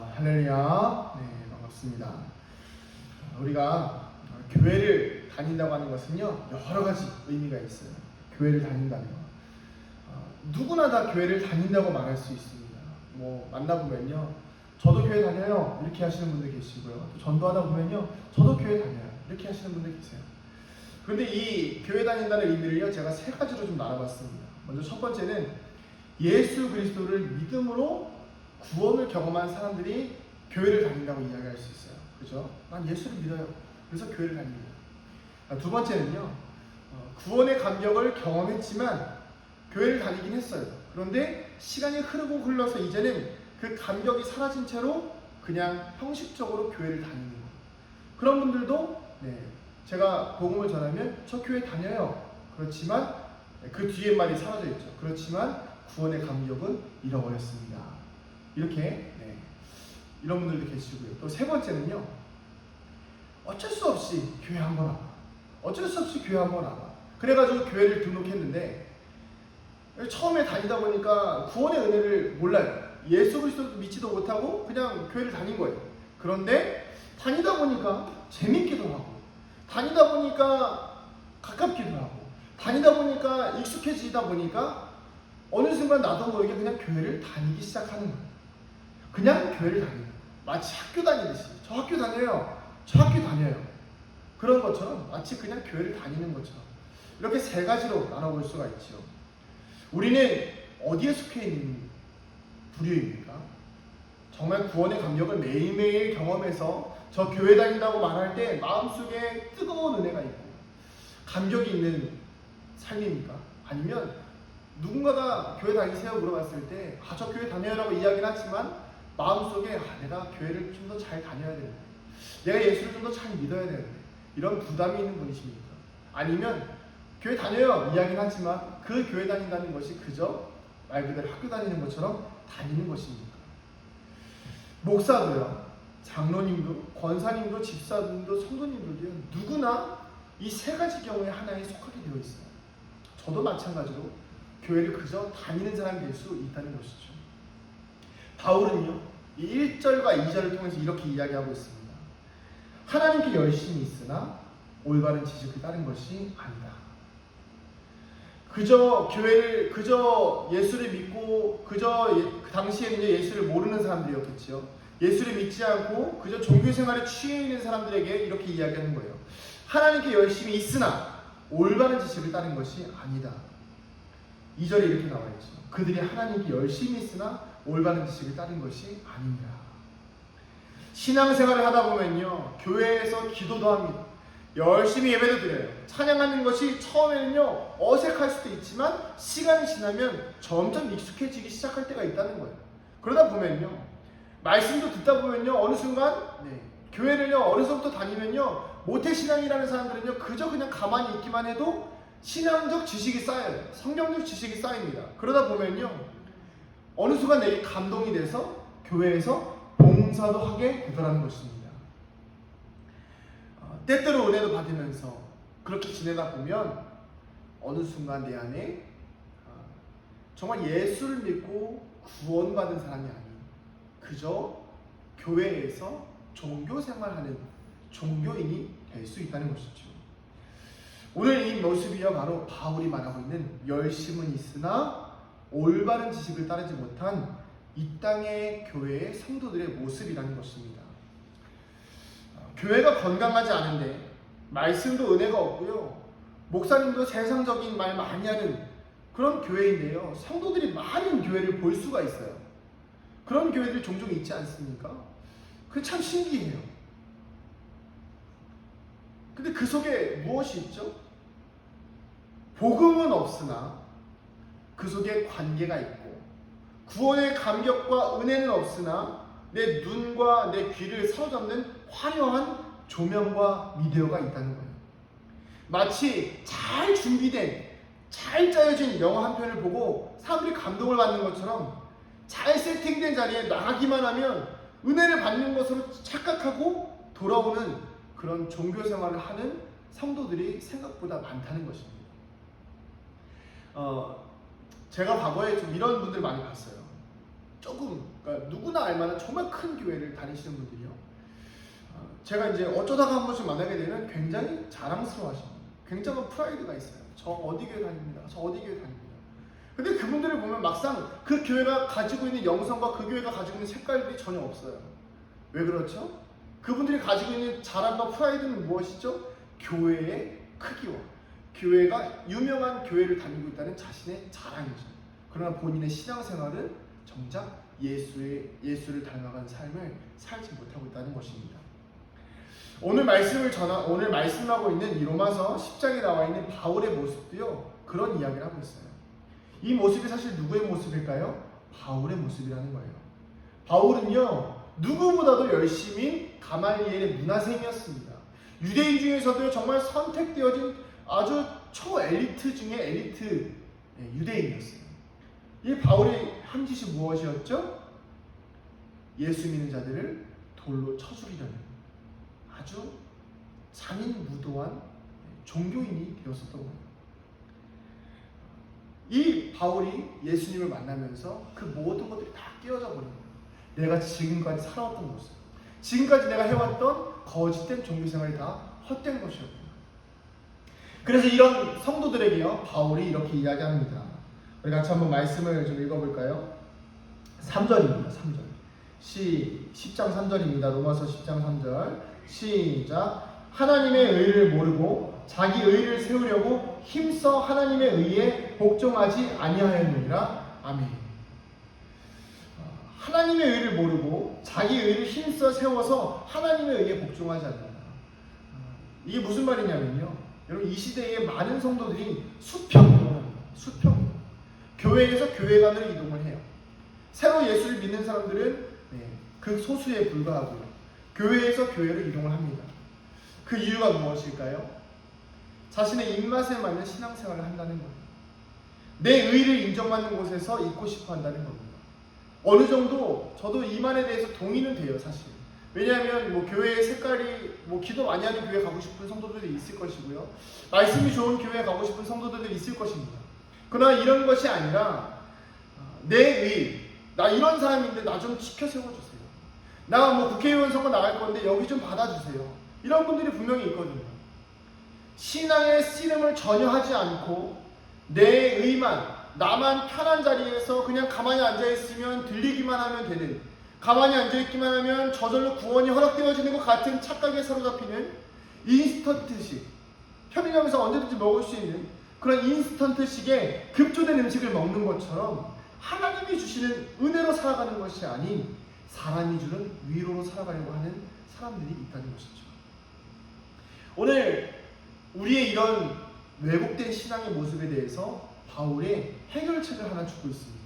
할렐루야. 네, 반갑습니다. 우리가 교회를 다닌다고 하는 것은요, 여러 가지 의미가 있어요. 교회를 다닌다는 거. 누구나 다 교회를 다닌다고 말할 수 있습니다. 만나보면요, 저도 교회 다녀요. 이렇게 하시는 분들 계시고요. 또 전도하다 보면요, 저도 교회 다녀요. 이렇게 하시는 분들 계세요. 그런데 이 교회 다닌다는 의미를요, 제가 세 가지로 좀 나눠봤습니다. 먼저 첫 번째는 예수 그리스도를 믿음으로 구원을 경험한 사람들이 교회를 다닌다고 이야기할 수 있어요. 그죠? 난 예수를 믿어요. 그래서 교회를 다닙니다. 두 번째는요, 구원의 감격을 경험했지만 교회를 다니긴 했어요. 그런데 시간이 흐르고 흘러서 이제는 그 감격이 사라진 채로 그냥 형식적으로 교회를 다니는 거예요. 그런 분들도 제가 복음을 전하면 저 교회 다녀요. 그렇지만 그 뒤에 말이 사라져 있죠. 그렇지만 구원의 감격은 잃어버렸습니다. 이렇게 이런 분들도 계시고요. 또 세 번째는요, 어쩔 수 없이 교회 한번 와봐. 어쩔 수 없이 교회 한번 와봐. 그래가지고 교회를 등록했는데 처음에 다니다 보니까 구원의 은혜를 몰라요. 예수 그리스도도 믿지도 못하고 그냥 교회를 다닌 거예요. 그런데 다니다 보니까 재밌기도 하고, 다니다 보니까 가깝기도 하고, 다니다 보니까 익숙해지다 보니까 어느 순간 나도 모르게 그냥 교회를 다니기 시작하는 거예요. 그냥 교회를 다니는 거예요. 마치 학교 다니듯이. 저 학교 다녀요. 저 학교 다녀요. 그런 것처럼 마치 그냥 교회를 다니는 것처럼 이렇게 세 가지로 나눠볼 수가 있죠. 우리는 어디에 속해 있는 부류입니까? 정말 구원의 감격을 매일매일 경험해서 저 교회 다닌다고 말할 때 마음속에 뜨거운 은혜가 있고 감격이 있는 삶입니까? 아니면 누군가가 교회 다니세요 물어봤을 때 저 교회 다녀요라고 이야기는 하지만 마음속에 내가 교회를 좀 더 잘 다녀야 되는데, 내가 예수를 좀 더 잘 믿어야 되는데, 이런 부담이 있는 분이십니까? 아니면 교회 다녀요 이야기는 하지만 그 교회 다닌다는 것이 그저 말 그대로 학교 다니는 것처럼 다니는 것입니까? 목사도요, 장로님도, 권사님도, 집사님도, 성도님들도요, 누구나 이 세 가지 경우에 하나에 속하게 되어 있어요. 저도 마찬가지로 교회를 그저 다니는 사람이 될 수 있다는 것이죠. 바울은요, 이 1절과 2절을 통해서 이렇게 이야기하고 있습니다. 하나님께 열심히 있으나 올바른 지식을 따른 것이 아니다. 그저 예수를 믿고 그 당시에는 예수를 모르는 사람들이었겠지요. 예수를 믿지 않고 그저 종교 생활에 취해 있는 사람들에게 이렇게 이야기하는 거예요. 하나님께 열심히 있으나 올바른 지식을 따른 것이 아니다. 2절에 이렇게 나와 있죠. 그들이 하나님께 열심히 있으나 올바른 지식을 따른 것이 아닙니다. 신앙생활을 하다 보면요, 교회에서 기도도 합니다. 열심히 예배도 드려요. 찬양하는 것이 처음에는요 어색할 수도 있지만 시간이 지나면 점점 익숙해지기 시작할 때가 있다는 거예요. 그러다 보면요, 말씀도 듣다 보면요, 어느 순간 교회를요 어려서부터 다니면요, 모태신앙이라는 사람들은요 그저 그냥 가만히 있기만 해도 신앙적 지식이 쌓여요. 성경적 지식이 쌓입니다. 그러다 보면요, 어느 순간 내게 감동이 돼서 교회에서 봉사도 하게 되더라는 것입니다. 때때로 은혜도 받으면서 그렇게 지내다 보면 어느 순간 내 안에 정말 예수를 믿고 구원받은 사람이 아닌 그저 교회에서 종교생활하는 종교인이 될 수 있다는 것이죠. 오늘 이 모습이요 바로 바울이 말하고 있는 열심은 있으나 올바른 지식을 따르지 못한 이 땅의 교회의 성도들의 모습이라는 것입니다. 교회가 건강하지 않은데 말씀도 은혜가 없고요, 목사님도 세상적인 말 많이 하는 그런 교회인데요, 성도들이 많은 교회를 볼 수가 있어요. 그런 교회들이 종종 있지 않습니까? 그게 참 신기해요. 근데 그 속에 무엇이 있죠? 복음은 없으나 그 속에 관계가 있고, 구원의 감격과 은혜는 없으나 내 눈과 내 귀를 사로잡는 화려한 조명과 미디어가 있다는 거예요. 마치 잘 준비된, 잘 짜여진 영화 한 편을 보고 사람들이 감동을 받는 것처럼 잘 세팅된 자리에 나가기만 하면 은혜를 받는 것으로 착각하고 돌아오는 그런 종교 생활을 하는 성도들이 생각보다 많다는 것입니다. 제가 과거에 좀 이런 분들 많이 봤어요. 그러니까 누구나 알만한 정말 큰 교회를 다니시는 분들이요. 제가 이제 어쩌다가 한 번씩 만나게 되면 굉장히 자랑스러워하십니다. 굉장한 프라이드가 있어요. 저 어디 교회 다닙니다. 저 어디 교회 다닙니다. 근데 그분들을 보면 막상 그 교회가 가지고 있는 영성과 그 교회가 가지고 있는 색깔들이 전혀 없어요. 왜 그렇죠? 그분들이 가지고 있는 자랑과 프라이드는 무엇이죠? 교회의 크기와 교회가 유명한 교회를 다니고 있다는 자신의 자랑이죠. 그러나 본인의 신앙생활은 정작 예수를 닮아간 삶을 살지 못하고 있다는 것입니다. 오늘 말씀하고 있는 이 로마서 10장에 나와 있는 바울의 모습도요, 그런 이야기를 하고 있어요. 이 모습이 사실 누구의 모습일까요? 바울의 모습이라는 거예요. 바울은요, 누구보다도 열심히 가말리엘의 문화생이었습니다. 유대인 중에서도 정말 선택되어진 아주 초엘리트 중에 엘리트 유대인이었어요. 이 바울의 한 짓이 무엇이었죠? 예수 믿는 자들을 돌로 쳐 죽이려는 아주 잔인무도한 종교인이 되었었던 거예요. 이 바울이 예수님을 만나면서 그 모든 것들이 다 깨어져 버린 거예요. 내가 지금까지 살아왔던 모습, 지금까지 내가 해왔던 거짓된 종교생활이 다 헛된 것이었구나. 그래서 이런 성도들에게요, 바울이 이렇게 이야기합니다. 우리 같이 한번 말씀을 좀 읽어볼까요? 3절입니다. 3절. 10장 3절입니다. 로마서 10장 3절. 시작. 하나님의 의를 모르고 자기 의를 세우려고 힘써 하나님의 의에 복종하지 아니하였느니라. 아멘. 하나님의 의를 모르고 자기 의를 힘써 세워서 하나님의 의에 복종하지 않는다. 이게 무슨 말이냐면요, 여러분, 이 시대에 많은 성도들이 수평 이동합니다. 수평. 교회에서 교회관으로 이동을 해요. 새로 예수를 믿는 사람들은 그 소수에 불과하고요, 교회에서 교회로 이동을 합니다. 그 이유가 무엇일까요? 자신의 입맛에 맞는 신앙생활을 한다는 거예요. 내 의를 인정받는 곳에서 있고 싶어 한다는 겁니다. 어느 정도 저도 이 말에 대해서 동의는 돼요, 사실. 왜냐하면 교회의 색깔이 기도 많이 하는 교회 가고 싶은 성도들이 있을 것이고요, 말씀이 좋은 교회 가고 싶은 성도들이 있을 것입니다. 그러나 이런 것이 아니라 내 의, 나 이런 사람인데 나 좀 지켜 세워주세요. 나 국회의원 선거 나갈 건데 여기 좀 받아주세요. 이런 분들이 분명히 있거든요. 신앙의 씨름을 전혀 하지 않고 내 의만, 나만 편한 자리에서 그냥 가만히 앉아있으면 들리기만 하면 되는, 가만히 앉아있기만 하면 저절로 구원이 허락되어지는 것 같은 착각에 사로잡히는 인스턴트식, 편의점에서 언제든지 먹을 수 있는 그런 인스턴트식의 급조된 음식을 먹는 것처럼 하나님이 주시는 은혜로 살아가는 것이 아닌 사람이 주는 위로로 살아가려고 하는 사람들이 있다는 것이죠. 오늘 우리의 이런 왜곡된 신앙의 모습에 대해서 바울의 해결책을 하나 주고 있습니다.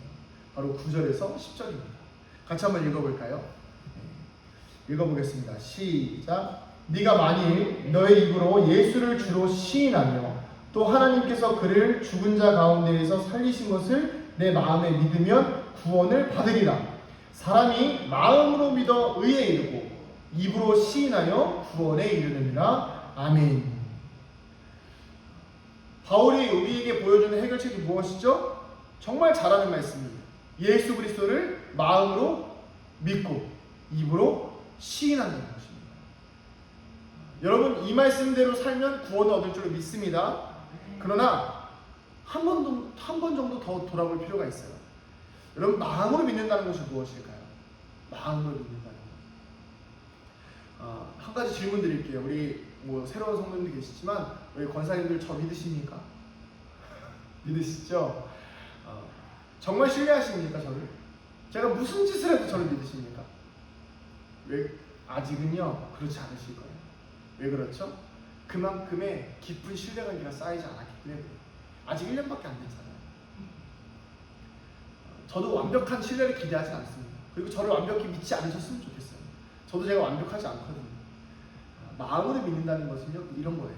바로 9절에서 10절입니다. 같이 한번 읽어볼까요? 읽어보겠습니다. 시작. 네가 만일 너의 입으로 예수를 주로 시인하며 또 하나님께서 그를 죽은 자 가운데에서 살리신 것을 내 마음에 믿으면 구원을 받으리라. 사람이 마음으로 믿어 의에 이르고 입으로 시인하여 구원에 이르느니라. 아멘. 바울이 우리에게 보여주는 해결책이 무엇이죠? 정말 잘하는 말씀입니다. 예수 그리스도를 마음으로 믿고 입으로 시인한다는 것입니다. 여러분, 이 말씀대로 살면 구원을 얻을 줄 믿습니다. 그러나 한 번 정도 더 돌아볼 필요가 있어요. 여러분, 마음으로 믿는다는 것이 무엇일까요? 마음으로 믿는다는 것. 한 가지 질문 드릴게요. 우리 새로운 성도님도 계시지만 우리 권사님들 저 믿으십니까? 믿으시죠? 정말 신뢰하십니까, 저를? 제가 무슨 짓을 해도 저를 믿으십니까? 왜? 아직은요, 그렇지 않으실 거예요. 왜 그렇죠? 그만큼의 깊은 신뢰관계가 쌓이지 않았기 때문에. 아직 1년밖에 안 됐잖아요. 저도 완벽한 신뢰를 기대하지 않습니다. 그리고 저를 완벽히 믿지 않으셨으면 좋겠어요. 저도 제가 완벽하지 않거든요. 마음으로 믿는다는 것은요, 이런 거예요.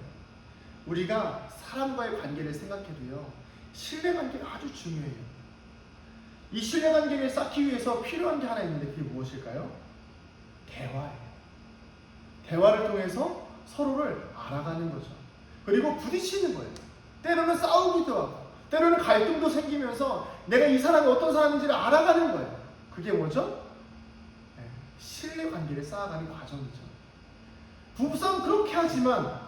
우리가 사람과의 관계를 생각해도요, 신뢰관계가 아주 중요해요. 이 신뢰관계를 쌓기 위해서 필요한 게 하나 있는데 그게 무엇일까요? 대화예요. 대화를 통해서 서로를 알아가는 거죠. 그리고 부딪히는 거예요. 때로는 싸우기도 하고 때로는 갈등도 생기면서 내가 이 사람이 어떤 사람인지를 알아가는 거예요. 그게 뭐죠? 네, 신뢰관계를 쌓아가는 과정이죠. 부부싸움 그렇게 하지만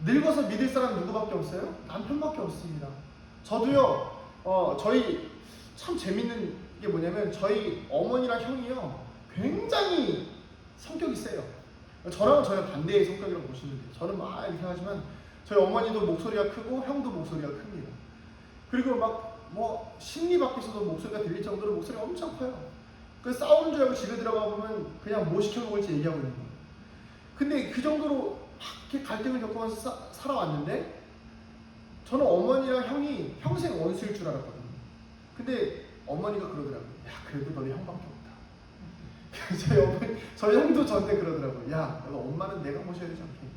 늙어서 믿을 사람 누구밖에 없어요? 남편밖에 없습니다. 저도요, 저희 참 재밌는 게 뭐냐면 저희 어머니랑 형이요 굉장히 성격이 세요. 저랑은 전혀 반대의 성격이라고 보시면 돼요. 저는 막 이렇게 하지만 저희 어머니도 목소리가 크고 형도 목소리가 큽니다. 그리고 막 뭐 심리 밖에서도 목소리가 들릴 정도로 목소리가 엄청 커요. 그래서 싸우는 줄 알고 집에 들어가 보면 그냥 뭐 시켜 먹을지 얘기하고 있는 거예요. 근데 그 정도로 막 이렇게 갈등을 겪으면서 살아왔는데 저는 어머니랑 형이 평생 원수일 줄 알았거든요. 근데 어머니가 그러더라고요. 야, 그래도 너네 형밖에 없다. 저희 형도 저한테 그러더라고요. 야, 너 엄마는 내가 모셔야 되지 않겠니?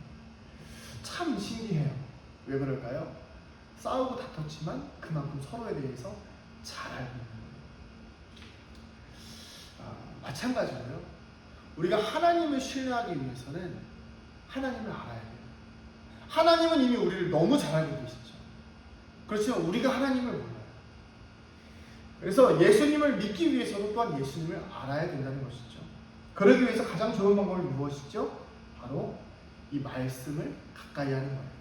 참 신기해요. 왜 그럴까요? 싸우고 다퉜지만 그만큼 서로에 대해서 잘 알고 있는 거예요. 마찬가지로요. 우리가 하나님을 신뢰하기 위해서는 하나님을 알아야 돼요. 하나님은 이미 우리를 너무 잘 알고 계시죠. 그렇지만 우리가 하나님을 몰라요. 그래서 예수님을 믿기 위해서도 또한 예수님을 알아야 된다는 것이죠. 그러기 위해서 가장 좋은 방법이 무엇이죠? 바로 이 말씀을 가까이 하는 거예요.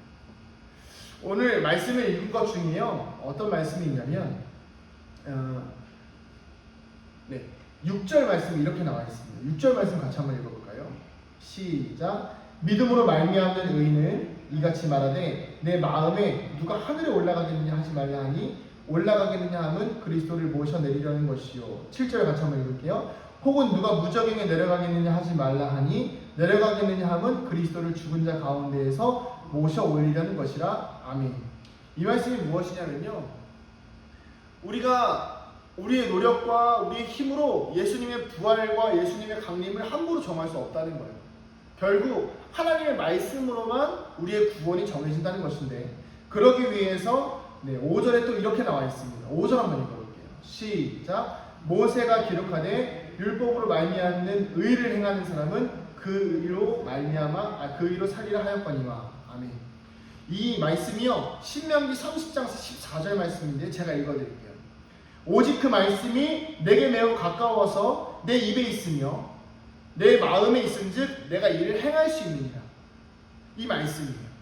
오늘 말씀을 읽은 것 중에요. 어떤 말씀이 있냐면 6절 말씀이 이렇게 나와 있습니다. 6절 말씀 같이 한번 읽어볼까요? 시작. 믿음으로 말미암는 의인은 이같이 말하되 내 마음에 누가 하늘에 올라가겠느냐 하지 말라 하니 올라가겠느냐 함은 그리스도를 모셔 내리려는 것이요. 7절 같이 한번 읽을게요. 혹은 누가 무적행에 내려가겠느냐 하지 말라 하니 내려가겠느냐 함은 그리스도를 죽은 자 가운데에서 모셔 올리려는 것이라. 아멘. 이 말씀이 무엇이냐면요, 우리가 우리의 노력과 우리의 힘으로 예수님의 부활과 예수님의 강림을 함부로 정할 수 없다는 거예요. 결국 하나님의 말씀으로만 우리의 구원이 정해진다는 것인데, 그러기 위해서 5절에 또 이렇게 나와 있습니다. 5절 한번 읽어볼게요. 시작. 모세가 기록하되 율법으로 말미암는 의를 행하는 사람은 그 의로 말미암아 그 의로 살리라 하였거니와. 아멘. 이 말씀이요 신명기 30장 14절 말씀인데 제가 읽어드릴게요. 오직 그 말씀이 내게 매우 가까워서 내 입에 있으며 내 마음에 있은즉 내가 이를 행할 수 있느니라. 이 말씀이에요.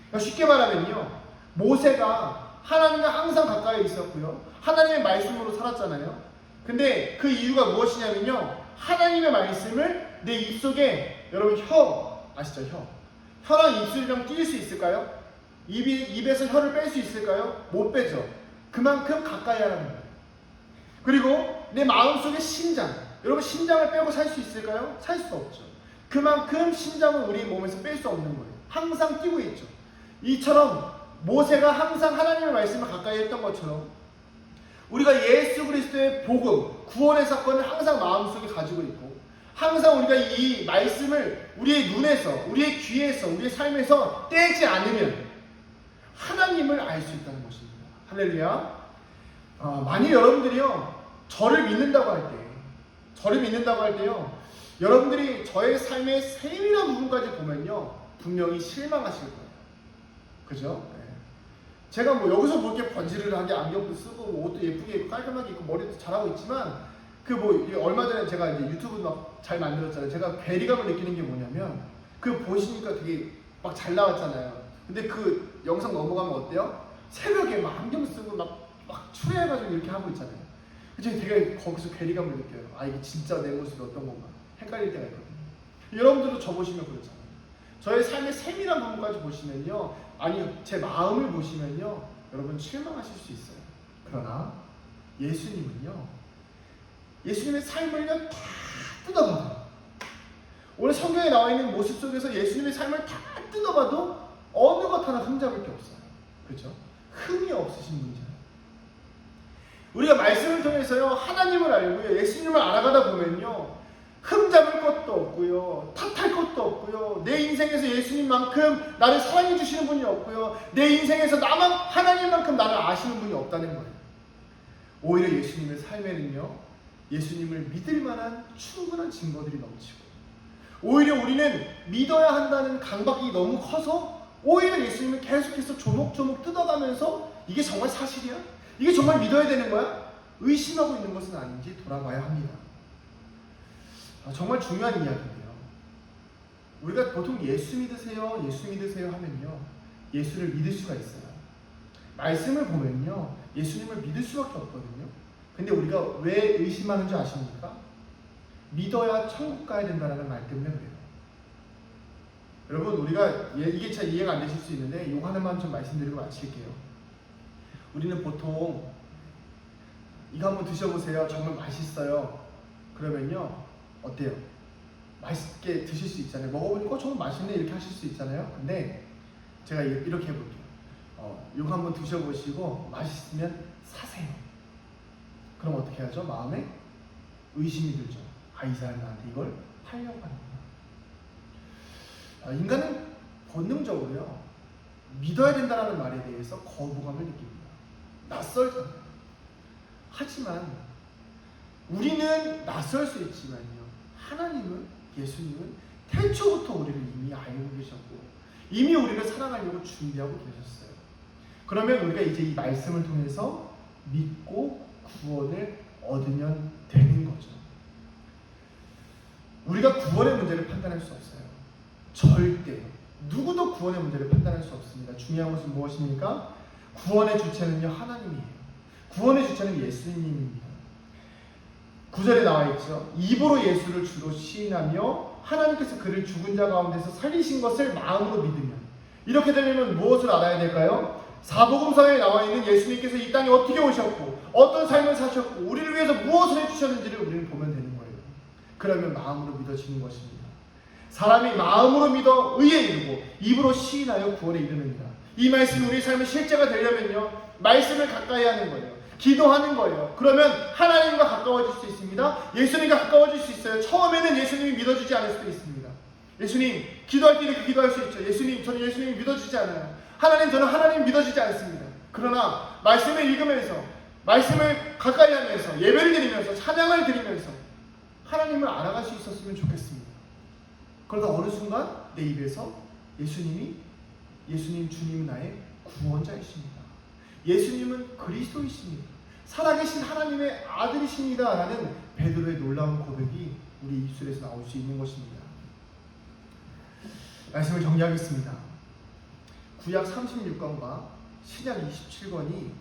그러니까 쉽게 말하면요, 모세가 하나님과 항상 가까이 있었고요, 하나님의 말씀으로 살았잖아요. 근데 그 이유가 무엇이냐면요, 하나님의 말씀을 내 입속에, 여러분 혀 아시죠? 혀랑 입술이랑 낄 수 있을까요? 입에서 혀를 뺄 수 있을까요? 못 빼죠. 그만큼 가까이 하라는 거예요. 그리고 내 마음속에 심장, 여러분 심장을 빼고 살 수 있을까요? 살 수 없죠. 그만큼 심장은 우리 몸에서 뺄 수 없는 거예요. 항상 끼고 있죠. 이처럼 모세가 항상 하나님의 말씀을 가까이 했던 것처럼 우리가 예수 그리스도의 복음, 구원의 사건을 항상 마음속에 가지고 있고, 항상 우리가 이 말씀을 우리의 눈에서, 우리의 귀에서, 우리의 삶에서 떼지 않으면 하나님을 알 수 있다는 것입니다. 할렐루야. 만일 여러분들이요 저를 믿는다고 할 때요, 여러분들이 저의 삶의 세밀한 부분까지 보면요 분명히 실망하실 거예요. 그죠? 제가 뭐 여기서 볼 게 번지르르하게 안경도 쓰고 뭐 옷도 예쁘게 입고 깔끔하게 입고 머리도 잘하고 있지만, 그 뭐 얼마 전에 제가 이제 유튜브 막 잘 만들었잖아요. 제가 괴리감을 느끼는 게 뭐냐면, 그 보시니까 되게 막 잘 나왔잖아요. 근데 그 영상 넘어가면 어때요? 새벽에 막 안경 쓰고 막 추레해가지고 이렇게 하고 있잖아요. 그래서 되게 거기서 괴리감을 느껴요. 아, 이게 진짜 내 모습이 어떤 건가 헷갈릴 때가 있거든요. 여러분들도 저 보시면 그렇잖아요. 저의 삶의 세밀한 부분까지 보시면요, 아니 제 마음을 보시면요, 여러분 실망하실 수 있어요. 그러나 예수님은요, 예수님의 삶을요 다 뜯어봐도, 오늘 성경에 나와 있는 모습 속에서 예수님의 삶을 다 뜯어봐도 어느 것 하나 흠잡을 게 없어요. 그렇죠? 흠이 없으신 분이잖아요. 우리가 말씀을 통해서요 하나님을 알고요 예수님을 알아가다 보면요 흠잡을 것도 없고요, 탓할 것도 없고요, 내 인생에서 예수님만큼 나를 사랑해 주시는 분이 없고요, 내 인생에서 나만 하나님만큼 나를 아시는 분이 없다는 거예요. 오히려 예수님의 삶에는요 예수님을 믿을 만한 충분한 증거들이 넘치고, 오히려 우리는 믿어야 한다는 강박이 너무 커서 오히려 예수님을 계속해서 조목조목 뜯어가면서 이게 정말 사실이야? 이게 정말 믿어야 되는 거야? 의심하고 있는 것은 아닌지 돌아봐야 합니다. 정말 중요한 이야기인데요. 우리가 보통 예수 믿으세요, 예수 믿으세요 하면요, 예수를 믿을 수가 있어요. 말씀을 보면요, 예수님을 믿을 수밖에 없거든요. 근데 우리가 왜 의심하는 줄 아십니까? 믿어야 천국 가야 된다는 말 때문에 그래요. 여러분, 우리가 이게 잘 이해가 안 되실 수 있는데 이거 하나만 좀 말씀드리고 마칠게요. 우리는 보통 이거 한번 드셔보세요. 정말 맛있어요. 그러면요, 어때요? 맛있게 드실 수 있잖아요. 먹어보니까 정말 맛있네 이렇게 하실 수 있잖아요. 근데 제가 이렇게 해볼게요. 이거 한번 드셔보시고 맛있으면 사세요. 그럼 어떻게 하죠? 마음에 의심이 들죠. 이 사람이 나한테 이걸 팔려고 하는구나. 인간은 본능적으로요, 믿어야 된다는 말에 대해서 거부감을 느낍니다. 낯설잖아요. 하지만 우리는 낯설 수 있지만요, 하나님은, 예수님은 태초부터 우리를 이미 알고 계셨고 이미 우리를 사랑하려고 준비하고 계셨어요. 그러면 우리가 이제 이 말씀을 통해서 믿고 구원을 얻으면 되는 거죠. 우리가 구원의 문제를 판단할 수 없어요. 절대 누구도 구원의 문제를 판단할 수 없습니다. 중요한 것은 무엇입니까? 구원의 주체는요, 하나님이에요. 구원의 주체는 예수님입니다. 9절에 나와 있죠. 입으로 예수를 주로 시인하며 하나님께서 그를 죽은 자 가운데서 살리신 것을 마음으로 믿으면, 이렇게 되려면 무엇을 알아야 될까요? 사복음서에 나와 있는 예수님께서 이 땅에 어떻게 오셨고 어떤 삶을 사셨고 우리를 위해서 무엇을 해주셨는지를 우리는 보면 되는 거예요. 그러면 마음으로 믿어지는 것입니다. 사람이 마음으로 믿어 의에 이르고 입으로 시인하여 구원에 이르느니라. 이 말씀이 우리 삶의 실제가 되려면요, 말씀을 가까이 하는 거예요. 기도하는 거예요. 그러면 하나님과 가까워질 수 있습니다. 예수님과 가까워질 수 있어요. 처음에는 예수님이 믿어주지 않을 수도 있습니다. 예수님, 기도할 때 이렇게 기도할 수 있죠. 예수님, 저는 예수님이 믿어주지 않아요. 하나님, 저는 하나님 믿어주지 않습니다. 그러나 말씀을 읽으면서, 말씀을 가까이 하면서, 예배를 드리면서, 찬양을 드리면서 하나님을 알아갈 수 있었으면 좋겠습니다. 그러다 어느 순간 내 입에서 예수님 주님은 나의 구원자이십니다. 예수님은 그리스도이십니다. 살아계신 하나님의 아들이십니다. 라는 베드로의 놀라운 고백이 우리 입술에서 나올 수 있는 것입니다. 말씀을 정리하겠습니다. 구약 36권과 신약 27권이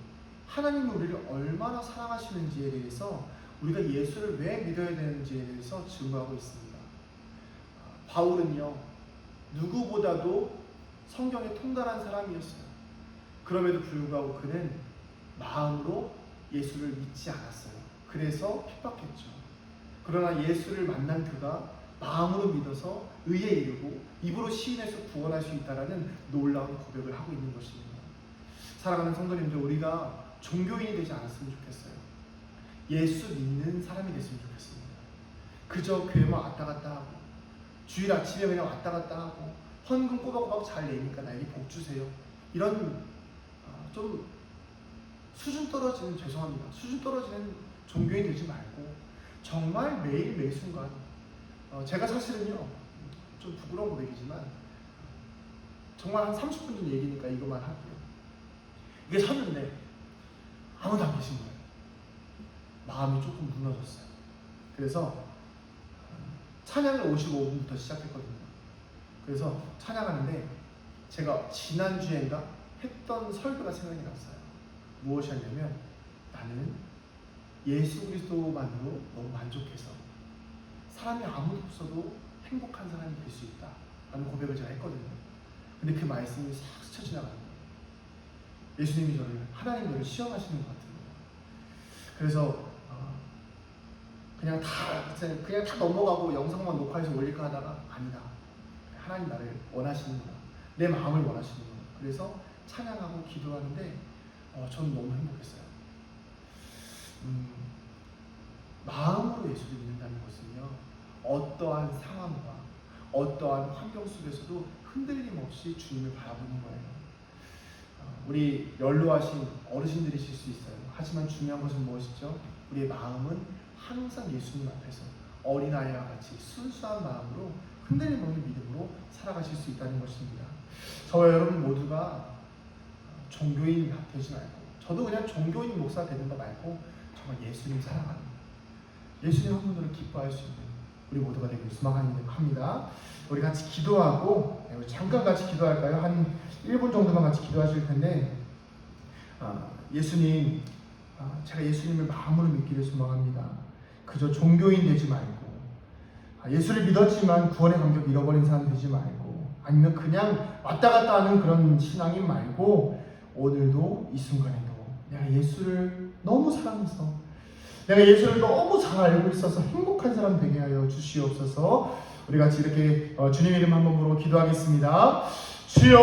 하나님이 우리를 얼마나 사랑하시는지에 대해서, 우리가 예수를 왜 믿어야 되는지에 대해서 증거하고 있습니다. 바울은요, 누구보다도 성경에 통달한 사람이었어요. 그럼에도 불구하고 그는 마음으로 예수를 믿지 않았어요. 그래서 핍박했죠. 그러나 예수를 만난 그가 마음으로 믿어서 의에 이르고 입으로 시인해서 구원할 수 있다는 놀라운 고백을 하고 있는 것입니다. 사랑하는 성도님들, 우리가 종교인이 되지 않았으면 좋겠어요. 예수 믿는 사람이 됐으면 좋겠습니다. 그저 교회만 왔다 갔다 하고 주일 아침에 그냥 왔다 갔다 하고 헌금 꼬박꼬박 잘 내니까 나에게 복 주세요. 이런 좀 수준 떨어지는, 죄송합니다, 수준 떨어지는 종교인 되지 말고 정말 매일 매 순간, 제가 사실은요, 좀 부끄러운 고백이지만 정말 한 30분 전 얘기니까 이것만 할게요. 이게 섰는데 아무도 안 계신 거예요. 마음이 조금 무너졌어요. 그래서 찬양을 55분부터 시작했거든요. 그래서 찬양하는데 제가 지난주엔가 했던 설교가 생각이 났어요. 무엇이었냐면, 나는 예수 그리스도만으로 너무 만족해서 사람이 아무도 없어도 행복한 사람이 될 수 있다 라는 고백을 제가 했거든요. 근데 그 말씀이 싹 스쳐 지나가는 거예요. 예수님이 하나님 저를 시험하시는 것 같은 거예요. 그래서 그냥 다 넘어가고 영상만 녹화해서 올릴까 하다가, 아니다, 하나님 나를 원하시는구나, 내 마음을 원하시는구나. 그래서 찬양하고 기도하는데 저는 너무 행복했어요. 마음으로 예수를 믿는다는 것은요, 어떠한 상황과 어떠한 환경 속에서도 흔들림 없이 주님을 바라보는 거예요. 우리 연로하신 어르신들이실 수 있어요. 하지만 중요한 것은 무엇이죠? 우리의 마음은 항상 예수님 앞에서 어린아이와 같이 순수한 마음으로 흔들림 없는 믿음으로 살아가실 수 있다는 것입니다. 저와 여러분 모두가 종교인 되지 말고, 저도 그냥 종교인 목사 되는 거 말고 정말 예수님 사랑하는, 예수님 한 분으로 기뻐할 수 있는 우리 모두가 되길 소망합니다. 우리 같이 기도하고, 우리 잠깐 같이 기도할까요? 한 1분 정도만 같이 기도하실 텐데, 예수님, 제가 예수님을 마음으로 믿기를 소망합니다. 그저 종교인 되지 말고, 예수를 믿었지만 구원의 감격 잃어버린 사람 되지 말고, 아니면 그냥 왔다 갔다 하는 그런 신앙인 말고, 오늘도 이 순간에도 내가 예수를 너무 사랑해서, 내가 예수를 너무 잘 알고 있어서 행복한 사람 되게 하여 주시옵소서. 우리 같이 이렇게 주님 이름 한번 부르고 기도하겠습니다. 주여